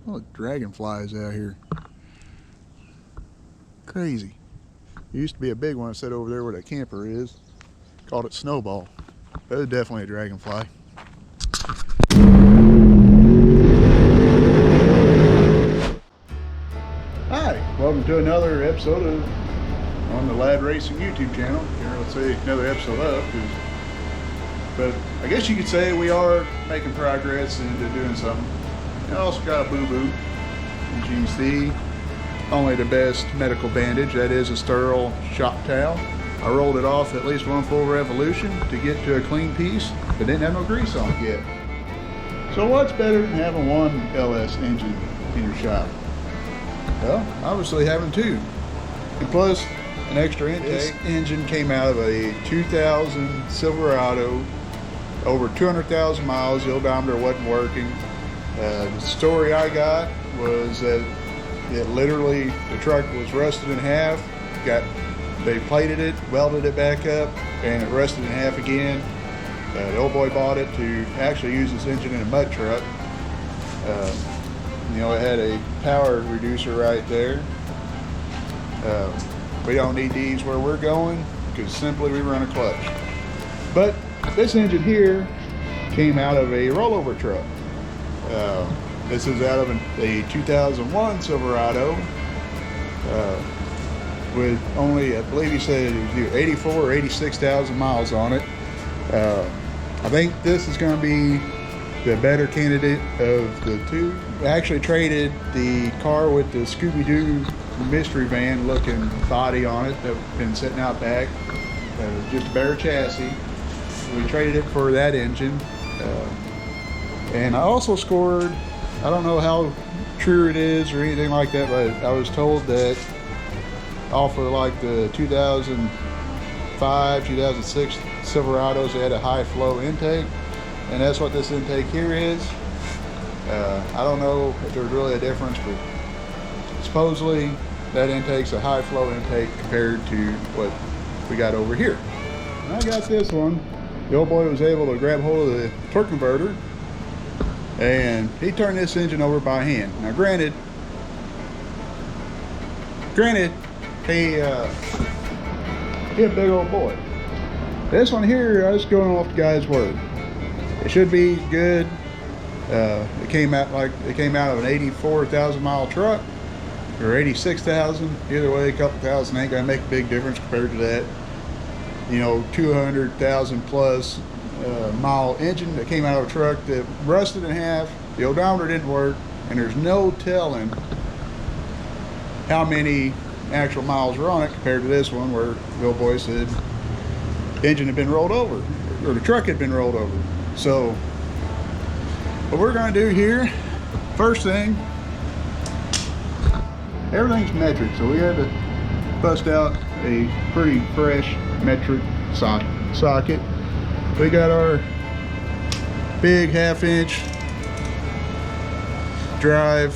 Oh, dragonflies out here. Crazy. There used to be a big one that sat over there where that camper is. Called it Snowball. That was definitely a dragonfly. Hi, welcome to another episode of on the Lad Racing YouTube channel. Here, let's say another episode up, but I guess you could say we are making progress into doing something. I also got a boo-boo, as you can see. Only the best medical bandage, that is a sterile shop towel. I rolled it off at least one full revolution to get to a clean piece, but didn't have no grease on it yet. So what's better than having one LS engine in your shop? Well, obviously having two. And plus, an extra intake. This engine came out of a 2000 Silverado, over 200,000 miles, the odometer wasn't working. The story I got was that it literally, the truck was rusted in half, they plated it, welded it back up, and it rusted in half again. The old boy bought it to actually use this engine in a mud truck. You know, it had a power reducer right there. We don't need these where we're going because simply we run a clutch. But this engine here came out of a rollover truck. This is out of a 2001 Silverado with only, I believe he said it was either 84 or 86,000 miles on it. I think this is going to be the better candidate of the two. I actually traded the car with the Scooby-Doo mystery van looking body on it that's been sitting out back. Just a better chassis. We traded it for that engine. And I also scored, I don't know how true it is or anything like that, but I was told that off of like the 2005, 2006 Silverados, they had a high flow intake, and that's what this intake here is. I don't know if there's really a difference, but supposedly that intake's a high flow intake compared to what we got over here. And I got this one. The old boy was able to grab hold of the torque converter, and he turned this engine over by hand. Now granted, he a big old boy. This one here, I was going off the guy's word. It should be good. It came out of an 84,000 mile truck or 86,000. Either way, a couple thousand ain't gonna make a big difference compared to that, you know, 200,000 plus mile engine that came out of a truck that rusted in half. The odometer didn't work, and there's no telling how many actual miles were on it compared to this one where the old boy said the engine had been rolled over, or the truck had been rolled over. So what we're going to do here, first thing, everything's metric, so we had to bust out a pretty fresh metric socket. We got our big 1/2 inch drive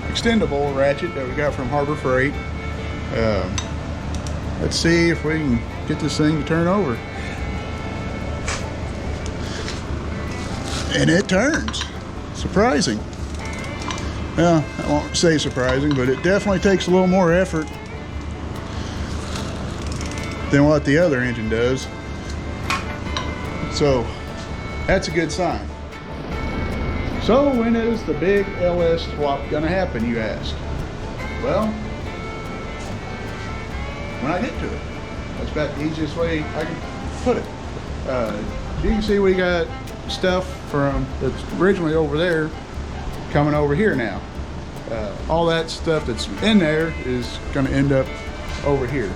extendable ratchet that we got from Harbor Freight. Let's see if we can get this thing to turn over. And it turns. Surprising. Well, I won't say surprising, but it definitely takes a little more effort than what the other engine does. So that's a good sign. So when is the big LS swap gonna happen, you ask? Well, when I get to it. That's about the easiest way I can put it. You can see we got stuff from that's originally over there coming over here now. All that stuff that's in there is gonna end up over here.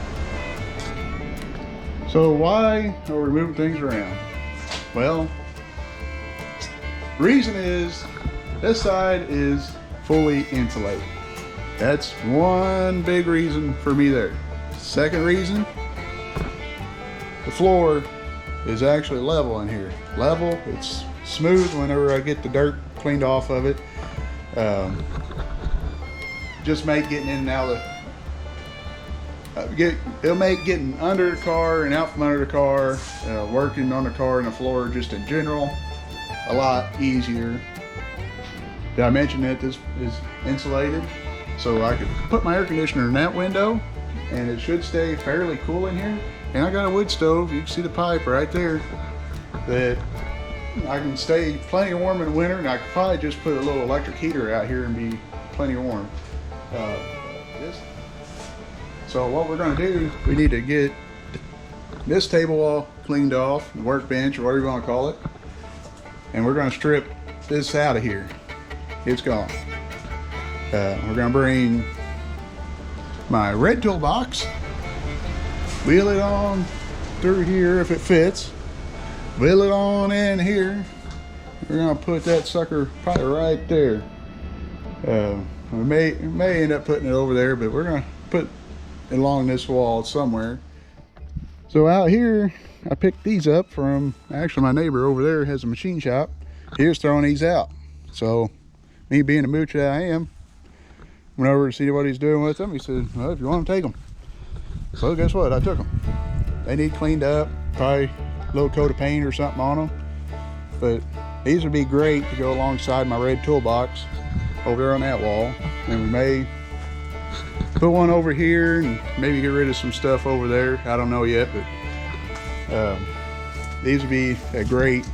So why are we moving things around? Well, reason is this side is fully insulated. That's one big reason for me there. Second reason, the floor is actually level in here. Level, it's smooth whenever I get the dirt cleaned off of it. Just make getting in and out of it'll make getting under the car and out from under the car, working on the car and the floor just in general, a lot easier. Did I mention that this is insulated? So I could put my air conditioner in that window and it should stay fairly cool in here. And I got a wood stove, you can see the pipe right there, that I can stay plenty warm in the winter, and I could probably just put a little electric heater out here and be plenty warm. So what we're gonna do, we need to get this table all cleaned off, the workbench or whatever you wanna call it. And we're gonna strip this out of here. It's gone. We're gonna bring my red toolbox, wheel it on through here if it fits, wheel it on in here. We're gonna put that sucker probably right there. We may end up putting it over there, but we're gonna put it along this wall somewhere. So out here, I picked these up from, actually my neighbor over there has a machine shop. He was throwing these out. So me being the mooch that I am, went over to see what he's doing with them. He said, well, if you want them, take them. So guess what? I took them. They need cleaned up, probably a little coat of paint or something on them. But these would be great to go alongside my red toolbox over there on that wall. And we may put one over here and maybe get rid of some stuff over there. I don't know yet, but these would be a great,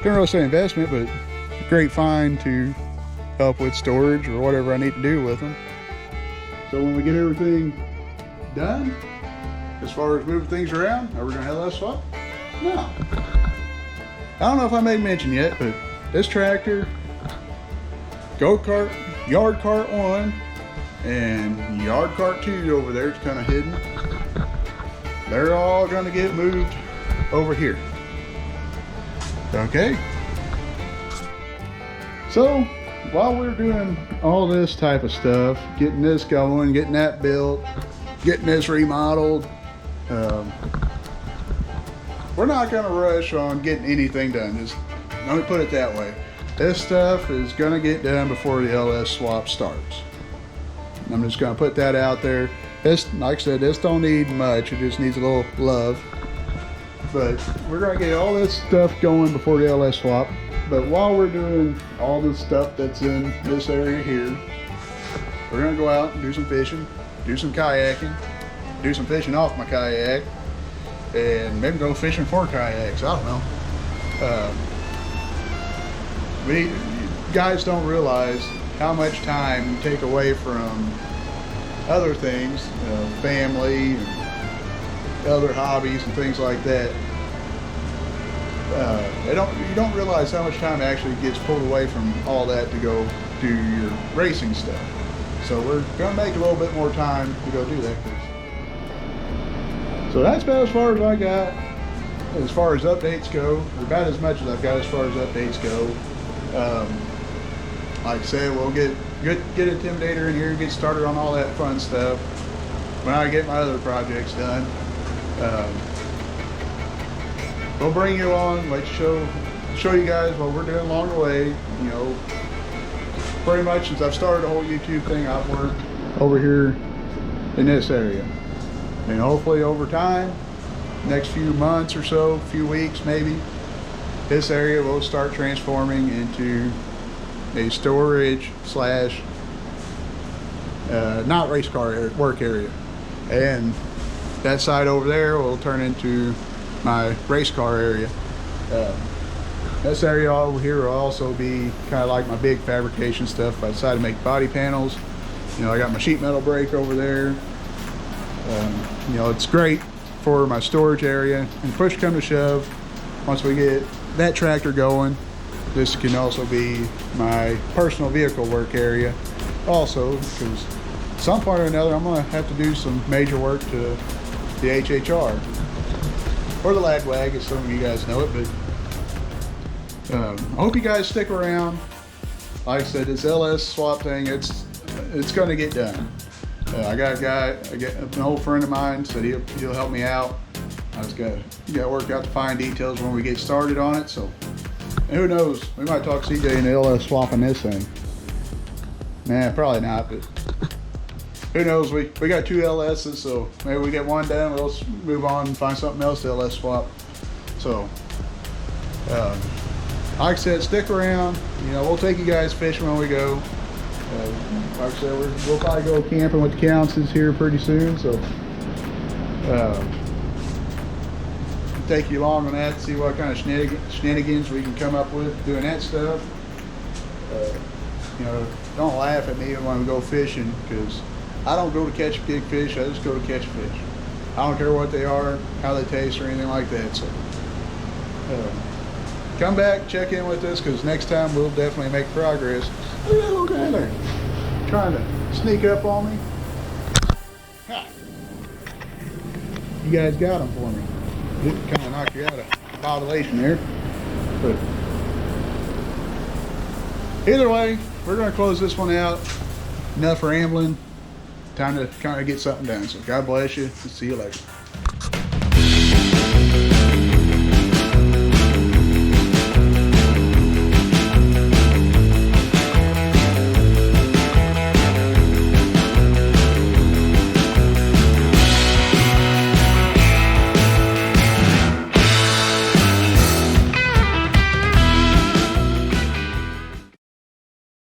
don't really say investment, but a great find to help with storage or whatever I need to do with them. So when we get everything done, as far as moving things around, are we gonna have less swap? No. I don't know if I made mention yet, but this tractor, go-kart, yard cart 1, and yard cart 2 over there, it's kind of hidden. They're all gonna get moved over here. Okay. So while we're doing all this type of stuff, getting this going, getting that built, getting this remodeled, we're not going to rush on getting anything done. Just let me put it that way. This stuff is going to get done before the LS swap starts. I'm just going to put that out there. This, like I said, this don't need much. It just needs a little love. But we're going to get all this stuff going before the LS swap. But while we're doing all the stuff that's in this area here, we're going to go out and do some fishing, do some kayaking, do some fishing off my kayak, and maybe go fishing for kayaks. I don't know. We guys don't realize how much time you take away from other things, family, and other hobbies and things like that. You don't realize how much time actually gets pulled away from all that to go do your racing stuff. So we're gonna make a little bit more time to go do that. So that's about as far as I got as far as updates go, or about as much as I've got as far as updates go. Like I said, we'll get Intimidator in here, get started on all that fun stuff when I get my other projects done. We'll bring you on, like show you guys what we're doing along the way. You know, pretty much since I've started the whole YouTube thing, I've worked over here in this area. And hopefully over time, next few months or so, few weeks maybe, this area will start transforming into a storage slash not race car work area. And that side over there will turn into my race car area. This area over here will also be kind of like my big fabrication stuff. I decided to make body panels. You know, I got my sheet metal brake over there. You know, it's great for my storage area. And push come to shove, once we get that tractor going, this can also be my personal vehicle work area also, because at some point or another I'm going to have to do some major work to the HHR or the Lagwag, as some of you guys know it. But I hope you guys stick around. Like I said, this LS swap thing, it's going to get done. I got a guy, an old friend of mine said he'll help me out. I just got to work out the fine details when we get started on it. So, and who knows? We might talk CJ and LS swapping this thing. Nah, probably not. But who knows? We got 2 LSs, so maybe we get one done. We'll move on and find something else to LS swap. So, like I said, stick around. You know, we'll take you guys fishing when we go. Like I said, we'll probably go camping with the Counts here pretty soon, so take you along on that, see what kind of shenanigans we can come up with doing that stuff. You know, don't laugh at me when we go fishing, because I don't go to catch big fish, I just go to catch fish. I don't care what they are, how they taste, or anything like that. So come back, check in with us, because next time we'll definitely make progress. Look at that little guy there, trying to sneak up on me. Ha. You guys got him for me. It kind of knocked you out of violation there. But either way, we're going to close this one out. Enough rambling. Time to kind of get something done. So God bless you. See you later.